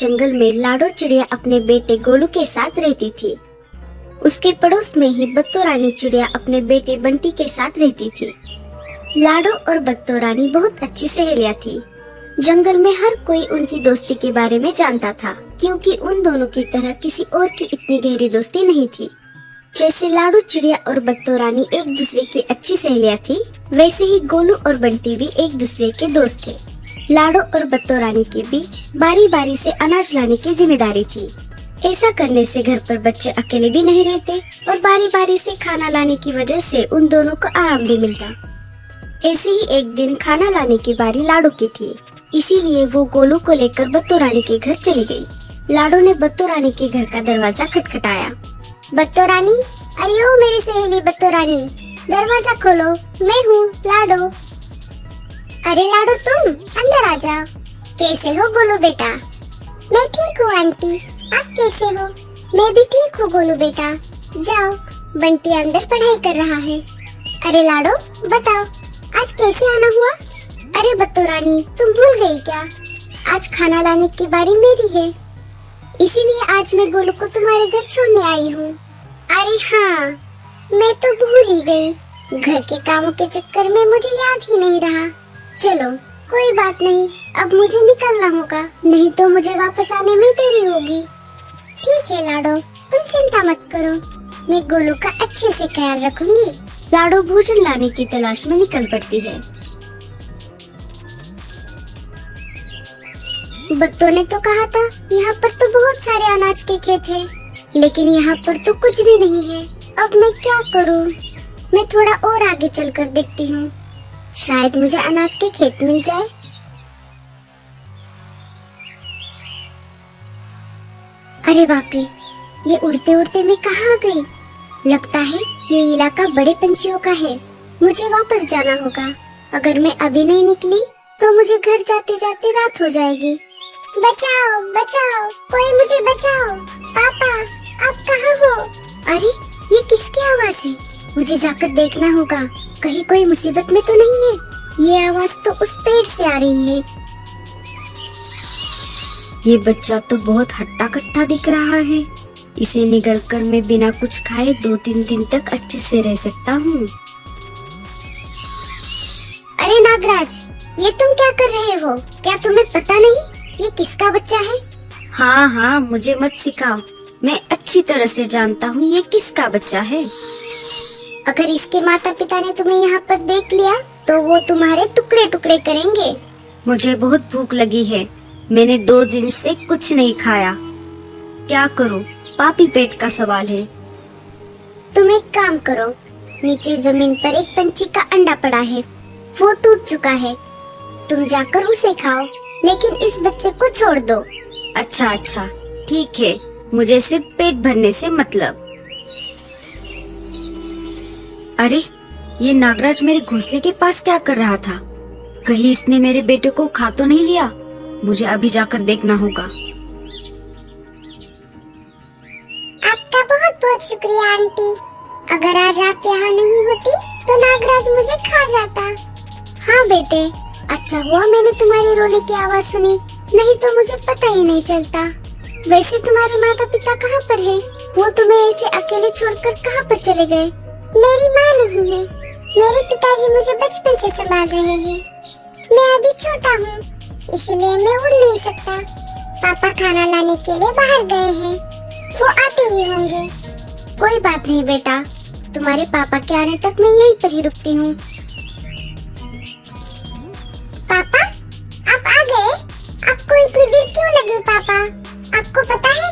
जंगल में लाडो चिड़िया अपने बेटे गोलू के साथ रहती थी। उसके पड़ोस में ही बत्तो रानी चिड़िया अपने बेटे बंटी के साथ रहती थी। लाडो और बत्तो रानी बहुत अच्छी सहेलियां थी। जंगल में हर कोई उनकी दोस्ती के बारे में जानता था, क्योंकि उन दोनों की तरह किसी और की इतनी गहरी दोस्ती नहीं थी। जैसे लाडो चिड़िया और बत्तो रानी एक दूसरे की अच्छी सहेलियां थी, वैसे ही गोलू और बंटी भी एक दूसरे के दोस्त थे। लाडो और बत्तो रानी के बीच बारी बारी से अनाज लाने की जिम्मेदारी थी। ऐसा करने से घर पर बच्चे अकेले भी नहीं रहते और बारी बारी से खाना लाने की वजह से उन दोनों को आराम भी मिलता। ऐसे ही एक दिन खाना लाने की बारी लाडो की थी, इसीलिए वो गोलू को लेकर बत्तो रानी के घर चली गई। लाडो ने बत्तो रानी के घर का दरवाजा खटखटाया। बत्तो रानी, अरे ओ मेरी सहेली बत्तो रानी, दरवाजा खोलो, मैं हूँ लाडो। अरे लाडो, तुम अंदर आ जाओ। कैसे हो गोलू बेटा? मैं ठीक हूँ आंटी, आप कैसे हो? मैं भी ठीक हूँ गोलू बेटा। जाओ, बंटी अंदर पढ़ाई कर रहा है। अरे लाडो बताओ, आज कैसे आना हुआ? अरे बत्तो रानी, तुम भूल गई क्या? आज खाना लाने की बारी मेरी है, इसीलिए आज मैं गोलू को तुम्हारे घर छोड़ने आई हूँ। अरे हाँ, मैं तो भूल ही गई। घर के कामों के चक्कर में मुझे याद ही नहीं रहा। चलो कोई बात नहीं, अब मुझे निकलना होगा, नहीं तो मुझे वापस आने में देरी होगी। ठीक है लाडो, तुम चिंता मत करो, मैं गोलू का अच्छे से ख्याल रखूंगी। लाडो भोजन लाने की तलाश में निकल पड़ती है। बत्तो ने तो कहा था यहाँ पर तो बहुत सारे अनाज के खेत हैं, लेकिन यहाँ पर तो कुछ भी नहीं है। अब मैं क्या करूँ? मैं थोड़ा और आगे चलकर देखती हूँ, शायद मुझे अनाज के खेत मिल जाए। अरे बाप रे, ये उड़ते उड़ते मैं कहाँ आ गई? लगता है ये इलाका बड़े पंछियों का है। मुझे वापस जाना होगा। अगर मैं अभी नहीं निकली तो मुझे घर जाते जाते रात हो जाएगी। बचाओ बचाओ, कोई मुझे बचाओ। पापा, आप कहाँ हो? अरे ये किसकी आवाज है? मुझे जाकर देखना होगा, कहीं कोई मुसीबत में तो नहीं है। ये आवाज तो उस पेड़ से आ रही है। ये बच्चा तो बहुत हट्टा कट्टा दिख रहा है। इसे निगल कर मैं बिना कुछ खाए 2-3 दिन तक अच्छे से रह सकता हूँ। अरे नागराज, ये तुम क्या कर रहे हो? क्या तुम्हें पता नहीं ये किसका बच्चा है? हाँ हाँ, मुझे मत सिखाओ, मैं अच्छी तरह से जानता हूँ ये किसका बच्चा है। अगर इसके माता पिता ने तुम्हें यहाँ पर देख लिया तो वो तुम्हारे टुकड़े टुकड़े करेंगे। मुझे बहुत भूख लगी है, मैंने 2 दिन से कुछ नहीं खाया। क्या करूँ, पापी पेट का सवाल है। तुम एक काम करो, नीचे जमीन पर एक पंछी का अंडा पड़ा है, वो टूट चुका है, तुम जाकर उसे खाओ, लेकिन इस बच्चे को छोड़ दो। अच्छा अच्छा, ठीक है, मुझे सिर्फ पेट भरने से मतलब। अरे ये नागराज मेरे घोंसले के पास क्या कर रहा था? कहीं इसने मेरे बेटे को खा तो नहीं लिया? मुझे अभी जाकर देखना होगा। आपका बहुत बहुत शुक्रिया आंटी, अगर आज आप यहाँ नहीं होती तो नागराज मुझे खा जाता। हाँ बेटे, अच्छा हुआ मैंने तुम्हारे रोने की आवाज सुनी, नहीं तो मुझे पता ही नहीं चलता। वैसे तुम्हारे माता पिता कहाँ पर हैं? वो तुम्हें ऐसे अकेले छोड़कर कहाँ पर चले गए? मेरी माँ नहीं है, मेरे पिताजी मुझे बचपन से संभाल रहे हैं। मैं अभी छोटा हूँ, इसलिए मैं उड़ नहीं सकता। पापा खाना लाने के लिए बाहर गए हैं, वो आते ही होंगे। कोई बात नहीं बेटा, तुम्हारे पापा के आने तक मैं यहीं पर ही रुकती हूँ। पापा, आप आ गए? आपको इतनी देर क्यों लगी पापा? आपको पता है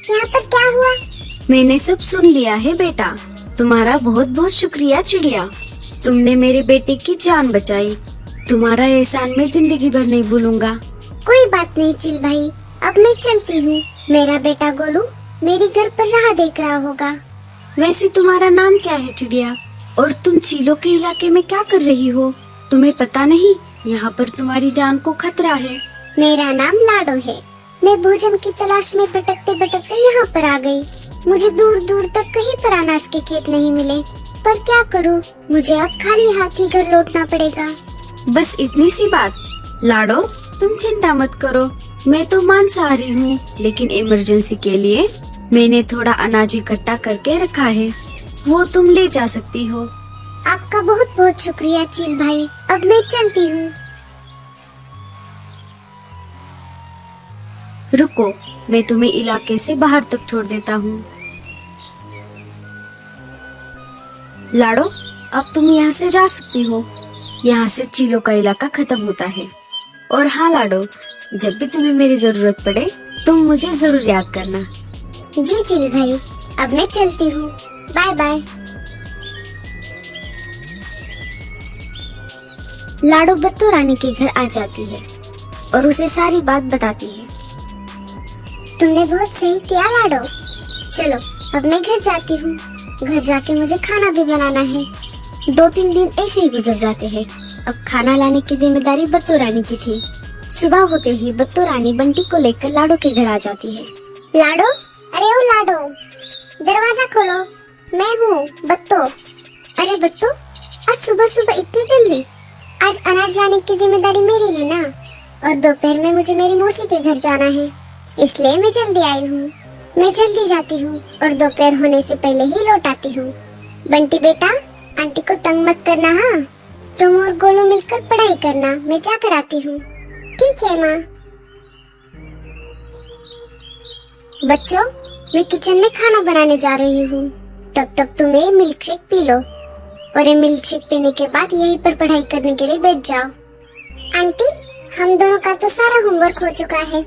यहाँ पर क्या हुआ? मैंने सब सुन लिया है बेटा, तुम्हारा बहुत बहुत शुक्रिया चिड़िया, तुमने मेरे बेटे की जान बचाई। तुम्हारा एहसान मैं जिंदगी भर नहीं भूलूंगा। कोई बात नहीं चिल भाई, अब मैं चलती हूँ। मेरा बेटा गोलू मेरे घर पर राह देख रहा होगा। वैसे तुम्हारा नाम क्या है चिड़िया? और तुम चीलों के इलाके में क्या कर रही हो? तुम्हें पता नहीं यहाँ पर तुम्हारी जान को खतरा है। मेरा नाम लाडो है, मैं भोजन की तलाश में भटकते भटकते यहाँ पर आ गई। मुझे दूर दूर तक कहीं पर अनाज के खेत नहीं मिले, पर क्या करूँ, मुझे अब खाली हाथ ही घर लौटना पड़ेगा। बस इतनी सी बात। लाडो तुम चिंता मत करो, मैं तो मांसाहारी हूँ, लेकिन इमरजेंसी के लिए मैंने थोड़ा अनाज इकट्ठा करके रखा है, वो तुम ले जा सकती हो। आपका बहुत बहुत शुक्रिया चील भाई, अब मैं चलती हूँ। रुको, मैं तुम्हें इलाके से बाहर तक छोड़ देता हूँ। लाडो, अब तुम यहाँ से जा सकती हो। यहाँ से चीलों का इलाका खत्म होता है। और हाँ लाडो, जब भी तुम्हें मेरी जरूरत पड़े तुम मुझे जरूर याद करना। जी चील भाई, अब मैं चलती हूँ। Bye bye. लाडो बत्तो रानी के घर आ जाती है और उसे सारी बात बताती है। तुमने बहुत सही किया लाडो। चलो अब मैं घर जाती हूँ। घर जाके मुझे खाना भी बनाना है। 2-3 दिन ऐसे ही गुजर जाते हैं। अब खाना लाने की जिम्मेदारी बत्तो रानी की थी। सुबह होते ही बत्तो रानी बंटी को लेकर लाडो के घर आ जाती है। लाडो, अरे ओ लाडो, दरवाजा खोलो, मैं हूँ बत्तो। अरे बत्तो, आज सुबह सुबह इतनी जल्दी? आज अनाज लाने की जिम्मेदारी मेरी है ना, और दोपहर में मुझे मेरी मौसी के घर जाना है, इसलिए मैं जल्दी आई हूँ। मैं जल्दी जाती हूँ और दोपहर होने से पहले ही लौट आती हूँ। बंटी बेटा, आंटी को तंग मत करना। हाँ, तुम और गोलू मिलकर पढ़ाई करना, मैं जाकर आती हूँ। ठीक है माँ। बच्चों, मैं किचन में खाना बनाने जा रही हूँ। तब तक तुम ये मिल्क शेक पी लो, और ये मिल्क शेक पीने के बाद यहीं पर पढ़ाई करने के लिए बैठ जाओ। आंटी, हम दोनों का तो सारा होमवर्क हो चुका है,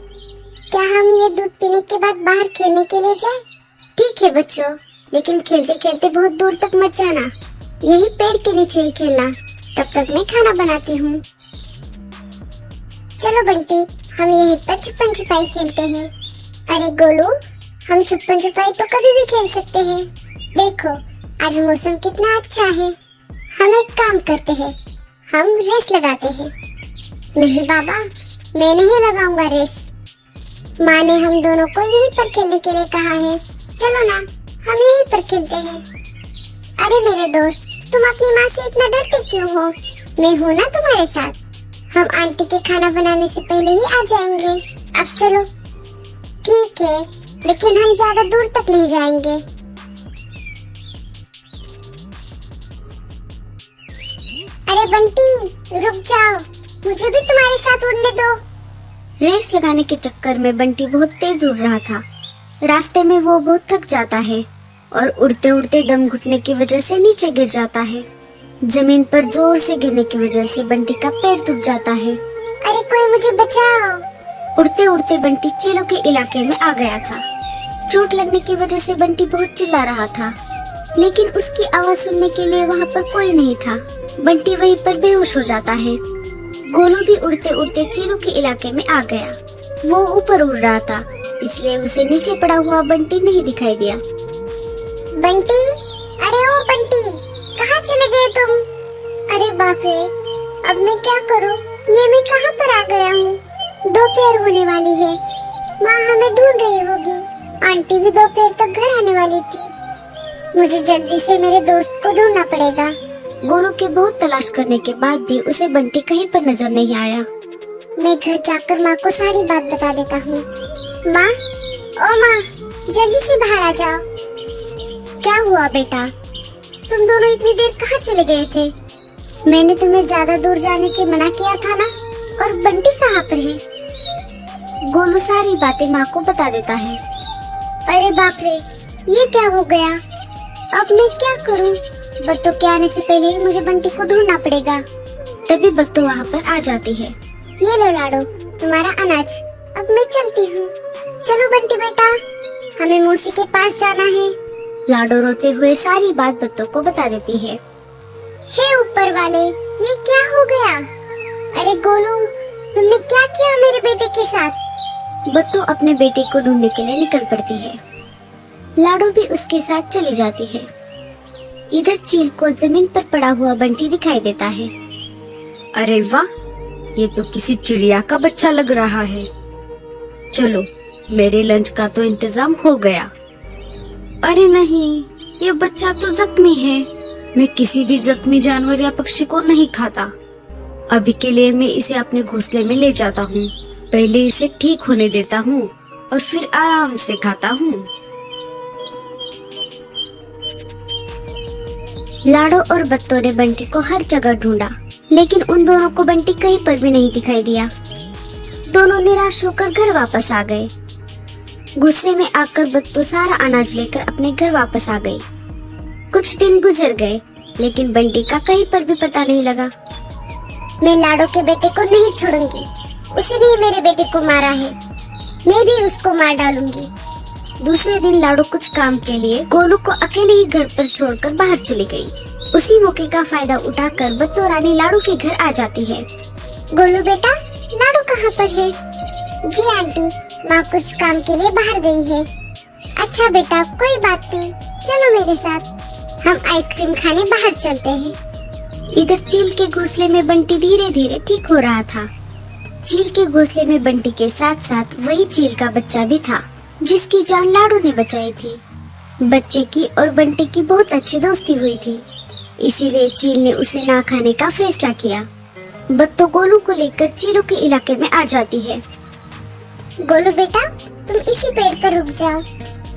क्या हम ये दूध पीने के बाद बाहर खेलने के लिए जाएं? ठीक है बच्चों, लेकिन खेलते खेलते बहुत दूर तक मत जाना, यही पेड़ के नीचे ही खेलना। तब तक मैं खाना बनाती हूँ। चलो बंटी, हम यहीं पर छुपन छुपाई खेलते हैं। अरे गोलू, हम छुपन छुपाई तो कभी भी खेल सकते हैं। देखो, आज मौसम कितना अच्छा है। हम एक काम करते हैं, हम रेस लगाते हैं। नहीं बाबा, मैं नहीं लगाऊंगा रेस। माँ ने हम दोनों को यहीं पर खेलने के लिए कहा है। चलो ना, हम यहीं पर खेलते हैं। अरे मेरे दोस्त, तुम अपनी माँ से इतना डरते क्यों हो? मैं हूँ ना तुम्हारे साथ। हम आंटी के खाना बनाने से पहले ही आ जाएंगे। अब चलो। ठीक है, लेकिन हम ज्यादा दूर तक नहीं जाएंगे। अरे बंटी, रुक जाओ, मुझे भी तुम्हारे साथ उड़ने दो। रेस लगाने के चक्कर में बंटी बहुत तेज उड़ रहा था। रास्ते में वो बहुत थक जाता है और उड़ते उड़ते दम घुटने की वजह से नीचे गिर जाता है। जमीन पर जोर से गिरने की वजह से बंटी का पैर टूट जाता है। अरे कोई मुझे बचाओ। उड़ते उड़ते बंटी चीलों के इलाके में आ गया था। चोट लगने की वजह से बंटी बहुत चिल्ला रहा था, लेकिन उसकी आवाज सुनने के लिए वहाँ पर कोई नहीं था। बंटी वहीं पर बेहोश हो जाता है। गोलू भी उड़ते उड़ते चीलों के इलाके में आ गया। वो ऊपर उड़ रहा था, इसलिए उसे नीचे पड़ा हुआ बंटी नहीं दिखाई दिया। बंटी, अरे ओ बंटी, कहाँ चले गए तुम? अरे बाप रे, अब मैं क्या करूँ? ये मैं कहाँ पर आ गया हूँ? दोपहर होने वाली है, माँ हमें ढूंढ रही होगी। आंटी भी दोपहर तक घर आने वाली थी। मुझे जल्दी से मेरे दोस्त को ढूंढना पड़ेगा। गोलू के बहुत तलाश करने के बाद भी उसे बंटी कहीं पर नजर नहीं आया। मैं घर जाकर माँ को सारी बात बता देता हूँ। माँ, ओ माँ, जल्दी से बाहर आ जाओ। क्या हुआ बेटा? तुम दोनों इतनी देर कहाँ चले गए थे? मैंने तुम्हें ज्यादा दूर जाने से मना किया था ना। और बंटी कहाँ पर है? गोलू सारी बातें माँ को बता देता है। अरे बाप रे, ये क्या हो गया? अब मैं क्या करूँ? बत्तो के आने से पहले ही मुझे बंटी को ढूंढना पड़ेगा। तभी बत्तो वहाँ पर आ जाती है। ये लो लाडो, तुम्हारा अनाज। अब मैं चलती हूँ। चलो बंटी बेटा, हमें मौसी के पास जाना है। लाडो रोते हुए सारी बात बत्तो को बता देती है। हे ऊपर वाले, ये क्या हो गया? अरे गोलू, तुमने क्या किया मेरे बेटे के साथ? बत्तो अपने बेटे को ढूंढने के लिए निकल पड़ती है। लाडो भी उसके साथ चली जाती है। इधर चील को जमीन पर पड़ा हुआ बंटी दिखाई देता है। अरे वाह, ये तो किसी चिड़िया का बच्चा लग रहा है। चलो, मेरे लंच का तो इंतजाम हो गया। अरे नहीं, ये बच्चा तो जख्मी है। मैं किसी भी जख्मी जानवर या पक्षी को नहीं खाता। अभी के लिए मैं इसे अपने घोंसले में ले जाता हूँ पहले इसे ठीक होने देता हूँ और फिर आराम से खाता हूँ। लाडो और बत्तो ने बंटी को हर जगह ढूंढा, लेकिन उन दोनों को बंटी कहीं पर भी नहीं दिखाई दिया। दोनों निराश होकर घर वापस आ गए। गुस्से में आकर बत्तो सारा अनाज लेकर अपने घर वापस आ गई। कुछ दिन गुजर गए, लेकिन बंटी का कहीं पर भी पता नहीं लगा। मैं लाडो के बेटे को नहीं छोड़ूंगी, उसने ही मेरे बेटे को मारा है, मैं भी उसको मार डालूंगी। दूसरे दिन लाडो कुछ काम के लिए गोलू को अकेले ही घर पर छोड़कर बाहर चली गई। उसी मौके का फायदा उठाकर बत्तो रानी लाडो के घर आ जाती है। गोलू बेटा, लाडो कहाँ पर है? जी आंटी, माँ कुछ काम के लिए बाहर गई है। अच्छा बेटा, कोई बात नहीं, चलो मेरे साथ, हम आइसक्रीम खाने बाहर चलते हैं। इधर चील के घोंसले में बंटी धीरे धीरे ठीक हो रहा था। चील के घोंसले में बंटी के साथ साथ वही चील का बच्चा भी था, जिसकी जान लाडो ने बचाई थी। बच्चे की और बंटी की बहुत अच्छी दोस्ती हुई थी, इसीलिए चील ने उसे ना खाने का फैसला किया। बत्तो गोलू को लेकर चीलों के इलाके में आ जाती है। गोलू बेटा, तुम इसी पेड़ पर रुक जाओ,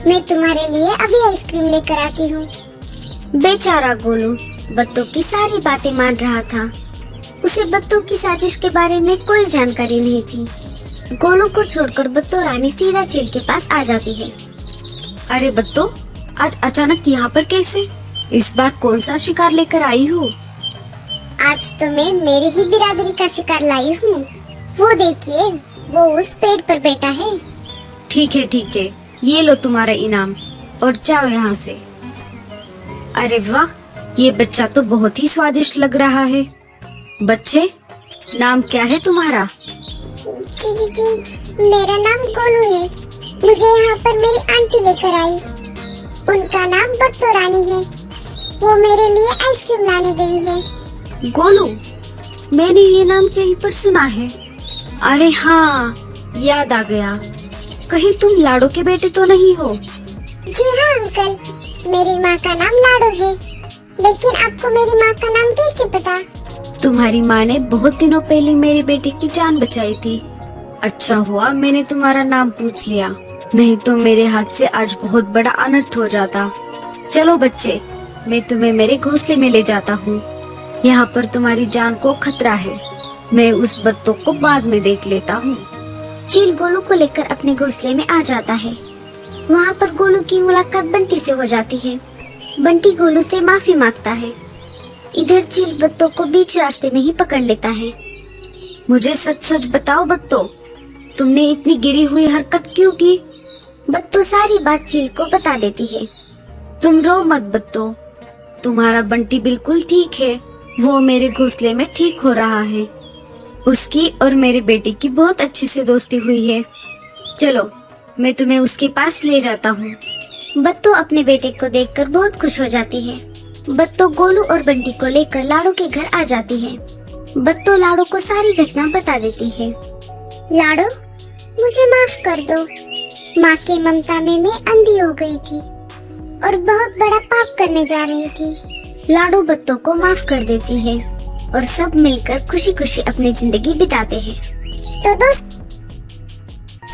मैं तुम्हारे लिए अभी आइसक्रीम लेकर आती हूँ। बेचारा गोलू बत्तो की सारी बातें मान रहा था। उसे बत्तो की साजिश के बारे में कोई जानकारी नहीं थी। गोलू को छोड़कर बत्तो रानी सीधा चील के पास आ जाती है। अरे बत्तो, आज अचानक यहाँ पर कैसे? इस बार कौन सा शिकार लेकर आई हो? आज तो मैं मेरी ही बिरादरी का शिकार लाई हूँ। वो देखिए, वो उस पेड़ पर बैठा है। ठीक है, ये लो तुम्हारा इनाम और जाओ यहाँ से। अरे वाह, ये बच्चा तो बहुत ही स्वादिष्ट लग रहा है। बच्चे, नाम क्या है तुम्हारा? जी, मेरा नाम गोलू है। मुझे यहाँ पर मेरी आंटी लेकर आई। उनका नाम बत्तो रानी है। वो मेरे लिए आइसक्रीम लाने गई है। गोलू, मैंने ये नाम कहीं पर सुना है। अरे हाँ, याद आ गया। कहीं तुम लाडो के बेटे तो नहीं हो? जी हाँ अंकल, मेरी माँ का नाम लाडो है। लेकिन आपको मेरी माँ का नाम कैसे पता? तुम्हारी माँ ने बहुत दिनों पहले मेरे बेटे की जान बचाई थी। अच्छा हुआ मैंने तुम्हारा नाम पूछ लिया, नहीं तो मेरे हाथ से आज बहुत बड़ा अनर्थ हो जाता। चलो बच्चे, मैं तुम्हें मेरे घोंसले में ले जाता हूँ। यहाँ पर तुम्हारी जान को खतरा है। मैं उस बत्तों को बाद में देख लेता हूँ। चील गोलू को लेकर अपने घोंसले में आ जाता है। वहाँ पर गोलू की मुलाकात बंटी से हो जाती है। बंटी गोलू से माफी मांगता है। इधर चील बत्तों को बीच रास्ते में ही पकड़ लेता है। मुझे सच सच बताओ बत्तो, तुमने इतनी गिरी हुई हरकत क्यों की? बत्तो सारी बात चील को बता देती है। तुम रो मत बत्तो, तुम्हारा बंटी बिल्कुल ठीक है। वो मेरे घोंसले में ठीक हो रहा है। उसकी और मेरे बेटे की बहुत अच्छे से दोस्ती हुई है। चलो, मैं तुम्हें उसके पास ले जाता हूँ। बत्तो अपने बेटे को देखकर बहुत खुश हो जाती है। बत्तो गोलू और बंटी को लेकर लाडो के घर आ जाती है। बत्तो लाडो को सारी घटना बता देती है। लाडो, मुझे माफ कर दो। माँ की ममता में मैं अंधी हो गई थी और बहुत बड़ा पाप करने जा रही थी। लाडो बत्तो को माफ कर देती है और सब मिलकर खुशी खुशी अपनी जिंदगी बिताते हैं। तो दोस्त,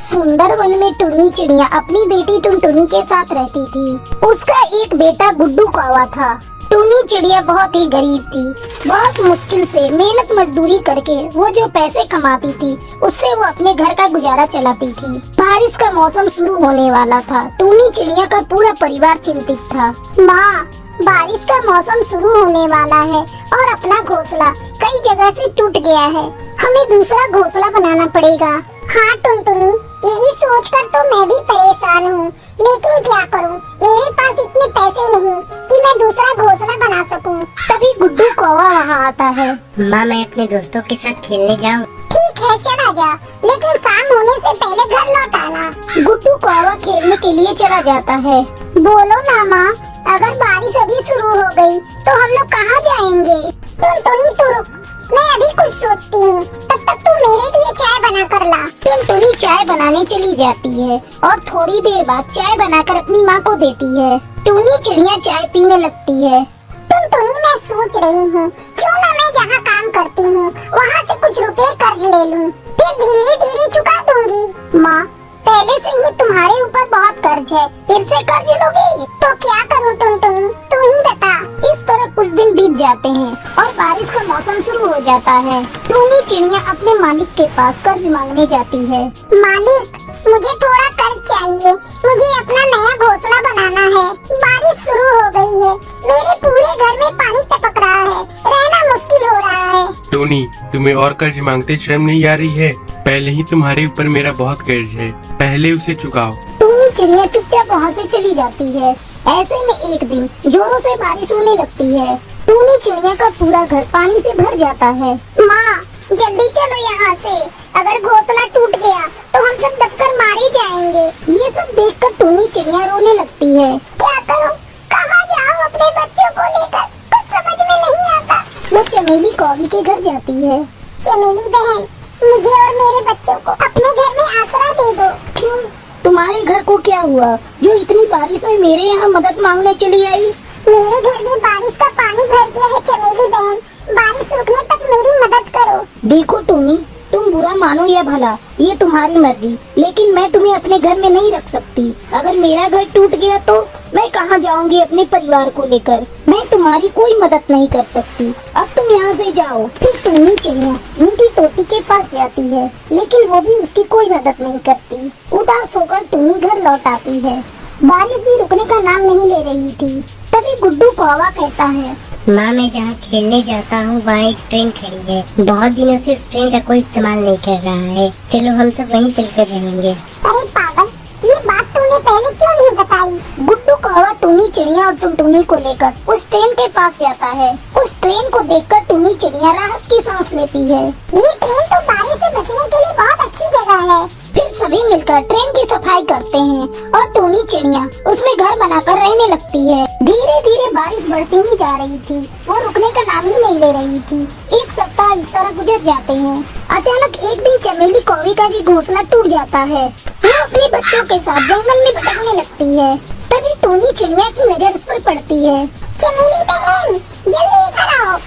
सुंदर वन में टुनी चिड़िया अपनी बेटी टुनटुनी के साथ रहती थी। उसका एक बेटा गुड्डू कौवा था। टुनी चिड़िया बहुत ही गरीब थी। बहुत मुश्किल से मेहनत मजदूरी करके वो जो पैसे कमाती थी, उससे वो अपने घर का गुजारा चलाती थी। बारिश का मौसम शुरू होने वाला था। टुनी चिड़िया का पूरा परिवार चिंतित था। माँ, बारिश का मौसम शुरू होने वाला है और अपना घोंसला कई जगह से टूट गया है। हमें दूसरा घोंसला बनाना पड़ेगा। हाँ टुनटुनी, यही सोचकर तो मैं भी परेशान हूँ, लेकिन क्या करूँ? मेरे पास इतने पैसे नहीं कि मैं दूसरा घोंसला बना सकूँ। तभी गुड्डू कौवा वहाँ आता है। माँ, मैं अपने दोस्तों के साथ खेलने जाऊँ? ठीक है, चला जा, लेकिन शाम होने से पहले घर लौट आना। गुड्डू कौवा खेलने के लिए चला जाता है। बोलो ना माँ, अगर बारिश अभी शुरू हो गई तो हम लोग कहाँ जाएंगे? टुनटुनी तू रुक, मैं अभी कुछ सोचती हूँ, तब तक तू मेरे लिए चाय बना कर ला। टुनटुनी चाय बनाने चली जाती है और थोड़ी देर बाद चाय बनाकर अपनी माँ को देती है। टुनी चिड़िया चाय पीने लगती है। टुनटुनी, मैं सोच रही हूँ क्यों ना मैं जहाँ काम करती हूँ वहाँ से कुछ रुपए कर्ज ले लूँ, फिर धीरे धीरे चुका दूंगी। माँ, पहले से ही तुम्हारे ऊपर बहुत कर्ज है, फिर से कर्ज लोगे तो क्या करूँ टुनटुनी, तू ही बता। इस तरह कुछ दिन बीत जाते हैं और बारिश का मौसम शुरू हो जाता है। टूनी चिड़िया अपने मालिक के पास कर्ज मांगने जाती है। मालिक, मुझे थोड़ा कर्ज चाहिए, मुझे अपना नया घोंसला बनाना है। बारिश शुरू हो गई है, मेरे पूरे घर में पानी टपक रहा है, रहना मुश्किल हो रहा है। टोनी, तुम्हें और कर्ज मांगते शर्म नहीं आ रही है? पहले ही तुम्हारे ऊपर मेरा बहुत कर्ज है, पहले उसे चुकाओ। टूनी चिड़िया चुपचाप वहाँ से चली जाती है। ऐसे में एक दिन जोरों से बारिश होने लगती है। टूनी चिड़िया का पूरा घर पानी से भर जाता है। माँ, जल्दी चलो यहाँ से, अगर घोंसला टूट गया तो हम सब दबकर मारे जाएंगे। ये सब देखकर टूनी चिड़िया रोने लगती है। क्या करूँ, कहाँ जाऊँ अपने बच्चों को लेकर, कुछ समझ में नहीं आता। वो चमेली कौवी के घर जाती है। चमेली बहन, मुझे और मेरे बच्चों को अपने घर में आसरा दे दो। क्यों, तुम्हारे घर को क्या हुआ जो इतनी बारिश में मेरे यहाँ मदद मांगने चली आई? मेरे घर में बारिश का पानी भर गया है चमेली बहन, बारिश रुकने तक मेरी मदद करो। देखो टूनी, तुम बुरा मानो या भला, ये तुम्हारी मर्जी, लेकिन मैं तुम्हें अपने घर में नहीं रख सकती। अगर मेरा घर टूट गया तो मैं कहाँ जाऊंगी अपने परिवार को लेकर? मैं तुम्हारी कोई मदद नहीं कर सकती, अब तुम यहाँ से जाओ। फिर टूनी चिड़िया मीठी तोती के पास जाती है, लेकिन वो भी उसकी कोई मदद नहीं करती। उदास होकर टूनी घर लौट आती है। बारिश भी रुकने का नाम नहीं ले रही थी। तभी गुड्डू कौवा कहता है, माँ, मैं जहाँ खेलने जाता हूँ वहाँ एक ट्रेन खड़ी है। बहुत दिनों से इस ट्रेन का कोई इस्तेमाल नहीं कर रहा है। चलो हम सब वहीं चलकर रहेंगे। अरे पागल, ये बात तुमने पहले क्यों नहीं बताई? गुड्डू कौवा टूनी चिड़िया और टुनटुनी को लेकर उस ट्रेन के पास जाता है। उस ट्रेन को देखकर टूनी चिड़िया राहत की सांस लेती है। ये ट्रेन तो बारिश से बचने के लिए बहुत अच्छी जगह है। फिर सभी मिलकर ट्रेन की सफाई करते हैं और टूनी चिड़िया उसमें घर बनाकर रहने लगती है। धीरे धीरे बारिश बढ़ती ही जा रही थी, वो रुकने का नाम ही नहीं ले रही थी। एक सप्ताह इस तरह गुजर जाते हैं। अचानक एक दिन चमेली कौवी का भी घोंसला टूट जाता है। वो अपने बच्चों के साथ जंगल में भटकने लगती है। तभी टूनी चिड़िया की नजर उस पर पड़ती है। चमेली बहन, जल्दी इधर आओ।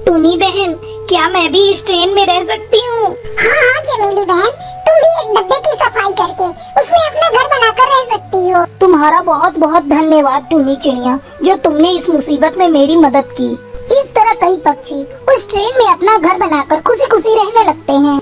टूनी बहन, क्या मैं भी इस ट्रेन में रह सकती हूँ? हाँ चमेली बहन, तुम भी एक डब्बे की सफाई करके उसमें अपना घर बनाकर रह सकती हो। तुम्हारा बहुत बहुत धन्यवाद टूनी चिड़िया, जो तुमने इस मुसीबत में मेरी मदद की। इस तरह कई पक्षी उस ट्रेन में अपना घर बनाकर खुशी खुशी रहने लगते हैं।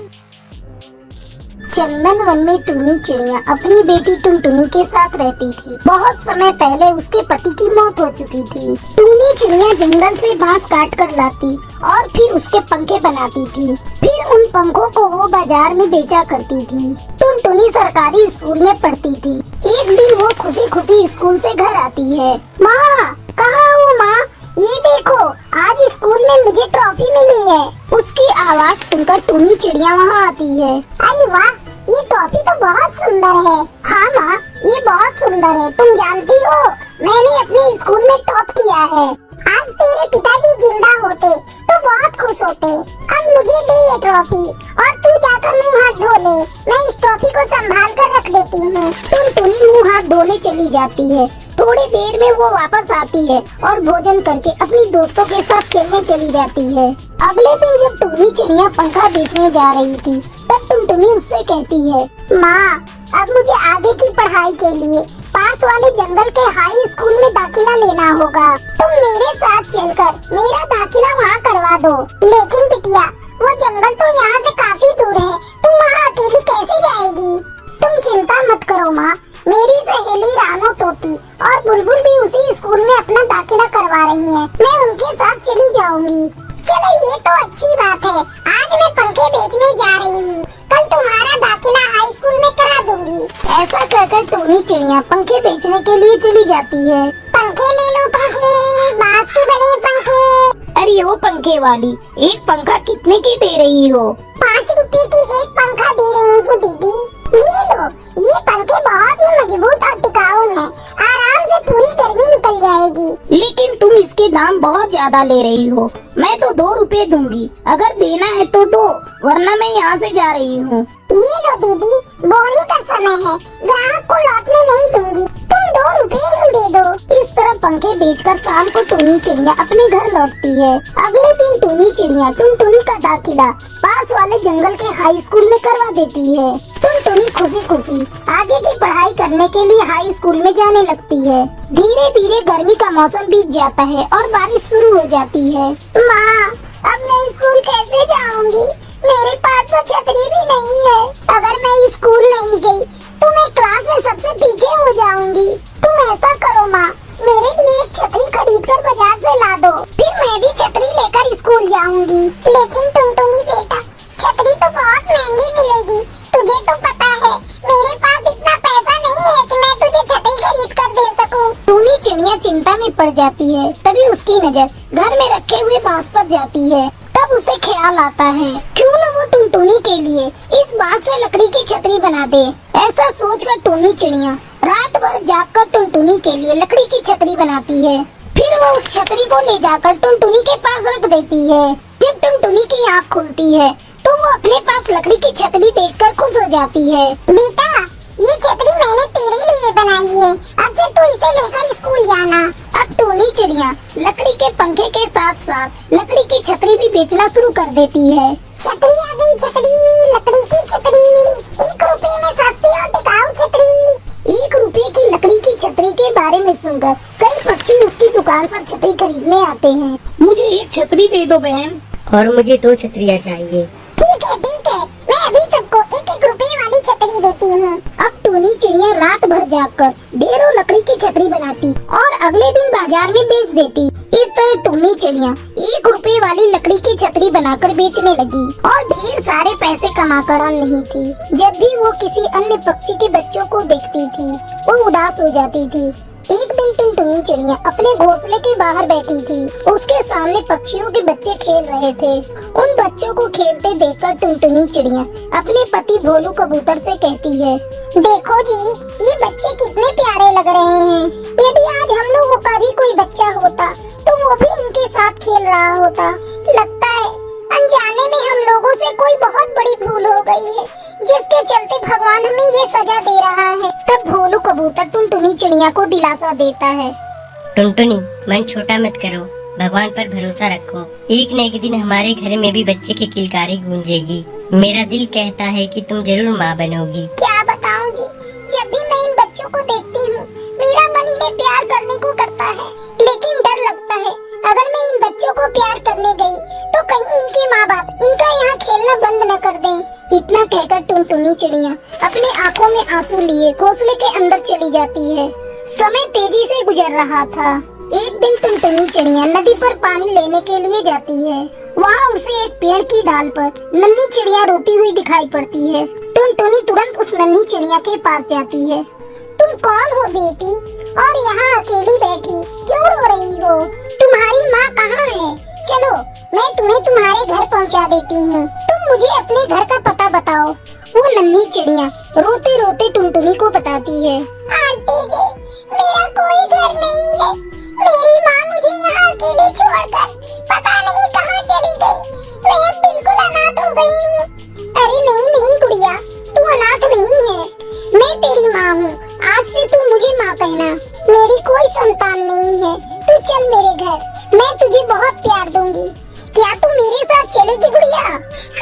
चंदन वन में टूनी चिड़िया अपनी बेटी टुनटुनी के साथ रहती थी। बहुत समय पहले उसके पति की मौत हो चुकी थी। टूनी चिड़िया जंगल से बांस काट कर लाती और फिर उसके पंखे बनाती थी। फिर उन पंखों को वो बाजार में बेचा करती थी। टुनटुनी सरकारी स्कूल में पढ़ती थी। एक दिन वो खुशी खुशी स्कूल से घर आती है। माँ, कहाँ हो माँ? ये देखो, आज स्कूल में मुझे ट्रॉफी मिली है। उसकी आवाज सुनकर टूनी चिड़िया वहाँ आती है। अरे वाह, ये ट्रॉफी तो बहुत सुंदर है। हाँ माँ, ये बहुत सुंदर है। तुम जानती हो, मैंने अपने स्कूल में टॉप किया है। आज तेरे पिताजी जिंदा होते तो बहुत खुश होते। अब मुझे दे ये ट्रॉफी और तू जाकर मुँह हाथ धो ले। मैं इस ट्रॉफी को संभाल कर रख देती हूँ। टुनटुनी मुँह हाथ धोने चली जाती है। थोड़ी देर में वो वापस आती है और भोजन करके अपनी दोस्तों के साथ खेलने चली जाती है। अगले दिन जब टूनी चिड़िया पंखा बेचने जा रही थी, तब टुनटुनी उससे कहती है, माँ, अब मुझे आगे की पढ़ाई के लिए पास वाले जंगल के हाई स्कूल में दाखिला लेना होगा। तुम मेरे साथ चलकर मेरा दाखिला वहाँ करवा दो। लेकिन बिटिया, वो जंगल तो यहाँ से काफी दूर है, तुम वहाँ अकेली कैसे जाएगी? तुम चिंता मत करो माँ, मेरी सहेली रानो तोती और बुलबुल भी उसी स्कूल में अपना दाखिला करवा रही है। मैं उनके साथ चली जाऊंगी। चलो, ये तो अच्छी बात है। आज मैं पंखे बेचने जा रही हूँ, कल तुम्हारा दाखिला हाई स्कूल में करा दूंगी। ऐसा कहकर टूनी चिड़िया पंखे बेचने के लिए चली जाती है। पंखे ले लो, पंखे, बांस के बने पंखे। अरे ओ पंखे वाली, एक पंखा कितने की दे रही हो? 5 रुपए की एक पंखा दे रही हूँ दीदी। ये लो, ये पंखे बहुत ही मजबूत और टिकाऊ हैं। आराम से पूरी गर्मी निकल जाएगी। लेकिन तुम इसके दाम बहुत ज्यादा ले रही हो। मैं तो 2 रुपए दूंगी, अगर देना है तो दो, वरना मैं यहाँ से जा रही हूँ। ये लो दीदी, बोनी का समय है, ग्राहक को लौटने नहीं दूंगी, तुम 2 रुपए ही दे दो। इस तरह पंखे बेचकर शाम को टूनी चिड़िया अपने घर लौटती है। अगले दिन टूनी चिड़िया टुनटुनी का दाखिला पास वाले जंगल के हाई स्कूल में करवा देती है। टुनटुनी खुशी खुशी आगे की पढ़ाई करने के लिए हाई स्कूल में जाने लगती है। धीरे धीरे गर्मी का मौसम बीत जाता है और बारिश शुरू हो जाती है। माँ, अब मैं स्कूल कैसे जाऊंगी? मेरे पास तो छतरी भी नहीं है। अगर मैं स्कूल नहीं गई तो मैं क्लास में सबसे पीछे हो जाऊंगी। तुम ऐसा करो माँ, मेरे लिए एक छतरी खरीद कर बाजार से ला दो, फिर मैं भी छतरी लेकर स्कूल जाऊंगी। लेकिन टुनटुनी बेटा, छतरी तो बहुत महंगी मिलेगी, तुझे तो पता है मेरे पास इतना पैसा नहीं है कि मैं तुझे छतरी खरीद कर दे सकूं। टूनी चिड़िया चिंता में पड़ जाती है। तभी उसकी नजर घर में रखे हुए बांस पर जाती है। तब उसे ख्याल आता है, क्यों न वो टुनटुनी के लिए इस बांस से लकड़ी की छतरी बना दे। ऐसा सोचकर टूनी चिड़िया रात भर जागकर टुनटुनी के लिए लकड़ी की छतरी बनाती है। फिर वो उस छतरी को ले जाकर टुनटुनी के पास रख देती है। जब टुनटुनी की आँख खुलती है तो वो अपने पास लकड़ी की छतरी देखकर खुश हो जाती है। बेटा, ये छतरी मैंने तेरे लिए बनाई है, अब से तू इसे लेकर स्कूल जाना। अब टूनी चिड़िया लकड़ी के पंखे के साथ साथ लकड़ी की छतरी भी बेचना शुरू कर देती है। छतरी आ गई, छतरी, लकड़ी की छतरी, 1 रुपए में सस्ती और टिकाऊ छतरी। 1 रुपए की लकड़ी की छतरी के बारे में सुनकर कई पक्षी उसकी दुकान पर छतरी खरीदने आते हैं। मुझे एक छतरी दे दो बहन। और मुझे 2 छतरियाँ चाहिए। ठीक है, मैं अभी सबको 1-1 रुपए वाली छतरी देती हूँ। अब टूनी चिड़िया रात भर जागकर ढेरों लकड़ी की छतरी बनाती और अगले दिन बाजार में बेच देती। इस तरह टूनी चिड़िया 1 रुपए वाली लकड़ी की छतरी बनाकर बेचने लगी और ढेर सारे पैसे कमाकर रन नहीं थी। जब भी वो किसी अन्य पक्षी के बच्चों को देखती थी वो उदास हो जाती थी। एक दिन टुनटुनी चिड़िया अपने घोंसले के बाहर बैठी थी। उसके सामने पक्षियों के बच्चे खेल रहे थे। उन बच्चों को खेलते देखकर टुनटुनी चिड़िया अपने पति भोलू कबूतर से कहती है, देखो जी, ये बच्चे कितने प्यारे लग रहे हैं। यदि आज हम लोगों का भी कोई बच्चा होता तो वो भी इनके साथ खेल रहा होता। लगता है अनजाने में हम लोगों से कोई बहुत बड़ी भूल हो गई है, जिसके चलते भगवान हमें ये सजा दे रहा है। तब भोलू कबूतर टुनटुनी चिड़िया को दिलासा देता है, टुनटुनी, मन छोटा मत करो, भगवान पर भरोसा रखो। एक न एक दिन हमारे घर में भी बच्चे की किलकारी गूंजेगी। मेरा दिल कहता है कि तुम जरूर माँ बनोगी। क्या बताऊं जी, जब भी मैं इन बच्चों को देखती हूँ मेरा मन इन्हें प्यार करने को करता है, लेकिन डर लगता है अगर मैं इन बच्चों को प्यार करने गई तो कहीं इनके माँ बाप इनका यहाँ खेलना बंद न कर दें। इतना कहकर टुनटुनी चिड़िया अपने आँखों में आंसू लिए घोंसले के अंदर चली जाती है। समय तेजी से गुजर रहा था। एक दिन टुनटुनी चिड़िया नदी पर पानी लेने के लिए जाती है। वहाँ उसे एक पेड़ की डाल पर नन्ही चिड़िया रोती हुई दिखाई पड़ती है। टुनटुनी तुरंत उस नन्ही चिड़िया के पास जाती है। तुम कौन हो बेटी, और यहाँ अकेली बैठी क्यों रो रही हो? तुम्हारी माँ कहाँ है? चलो मैं तुम्हें तुम्हारे घर पहुँचा देती हूँ। तुम मुझे अपने घर का पता बताओ। वो नन्ही चिड़िया रोते रोते टुनटुनी को बताती है, आंटी जी, मेरा कोई घर नहीं है। मेरी माँ मुझे यहाँ अकेले छोड़कर पता नहीं कहाँ चली गई। मैं अब बिल्कुल अनाथ हो गई हूँ। अरे नहीं गुड़िया, तू अनाथ नहीं है, मैं तेरी माँ हूँ। आज से तू मुझे माँ कहना। मेरी कोई संतान नहीं है। तू चल मेरे घर, मैं तुझे बहुत प्यार दूंगी। क्या तू मेरे साथ चलेगी गुड़िया?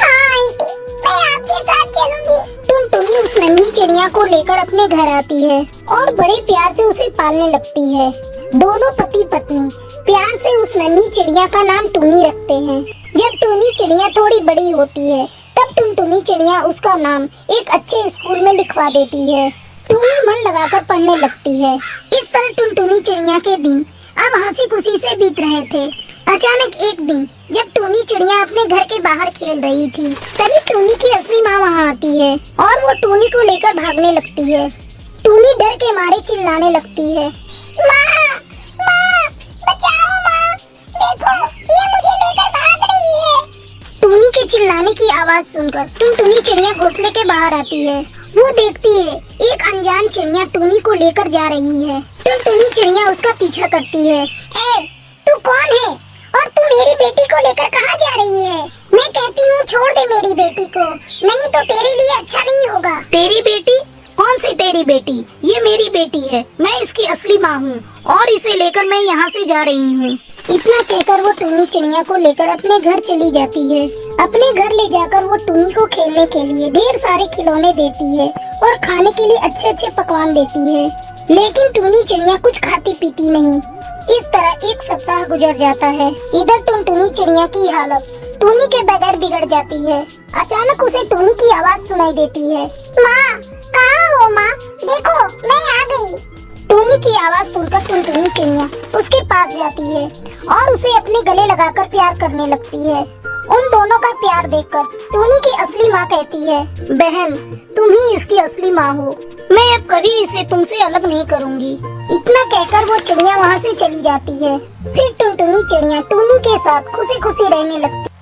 हाँ आंटी, मैं आपके साथ चलूंगी। टुनटुनी उस नन्ही चिड़िया को लेकर अपने घर आती है और बड़े प्यार से उसे पालने लगती है। दोनों पति पत्नी प्यार से उस नन्ही चिड़िया का नाम टूनी रखते हैं। जब टूनी चिड़िया थोड़ी बड़ी होती है तब टुनटुनी चिड़िया उसका नाम एक अच्छे स्कूल में लिखवा देती है। टूनी मन लगाकर पढ़ने लगती है। इस तरह टुनटुनी चिड़िया के दिन अब हंसी खुशी से बीत रहे थे। अचानक एक दिन जब टूनी चिड़िया अपने घर के बाहर खेल रही थी तभी टूनी की असली माँ वहाँ आती है और वो टूनी को लेकर भागने लगती है। टूनी डर के मारे चिल्लाने लगती है, माँ, बचाओ माँ, देखो ये मुझे लेकर भाग रही है। टूनी के चिल्लाने की आवाज सुनकर टुनटुनी चिड़िया घोंसले के बाहर आती है। वो देखती है एक अनजान चिड़िया टूनी को लेकर जा रही है। टुनटुनी चिड़िया उसका पीछा करती है। ए, तू कौन है और तू मेरी बेटी को लेकर कहाँ जा रही है? मैं मैं कहती हूँ छोड़ दे मेरी बेटी को, नहीं तो तेरे लिए अच्छा नहीं होगा। तेरी बेटी? कौन सी तेरी बेटी? ये मेरी बेटी है, मैं इसकी असली माँ हूँ और इसे लेकर मैं यहाँ से जा रही हूँ। इतना कहकर वो टूनी चिड़िया को लेकर अपने घर चली जाती है। अपने घर ले जाकर वो टूनी को खेलने के लिए ढेर सारे खिलौने देती है और खाने के लिए अच्छे अच्छे पकवान देती है, लेकिन टूनी चिड़िया कुछ खाती पीती नहीं। इस तरह एक सप्ताह गुजर जाता है। इधर टुनटुनी चिड़िया की हालत टूनी के बगैर बिगड़ जाती है। अचानक उसे टूनी की आवाज सुनाई देती है। माँ, कहाँ हो माँ? देखो मैं आ गई। टूनी की आवाज सुनकर टुनटुनी चिड़िया उसके पास जाती है और उसे अपने गले लगाकर प्यार करने लगती है। उन दोनों का प्यार देखकर टूनी की असली माँ कहती है, बहन तुम ही इसकी असली माँ हो, मैं अब कभी इसे तुमसे अलग नहीं करूँगी। इतना कहकर वो चिड़िया वहाँ से चली जाती है। फिर टुनटुनी चिड़िया टूनी के साथ खुशी खुशी रहने लगती।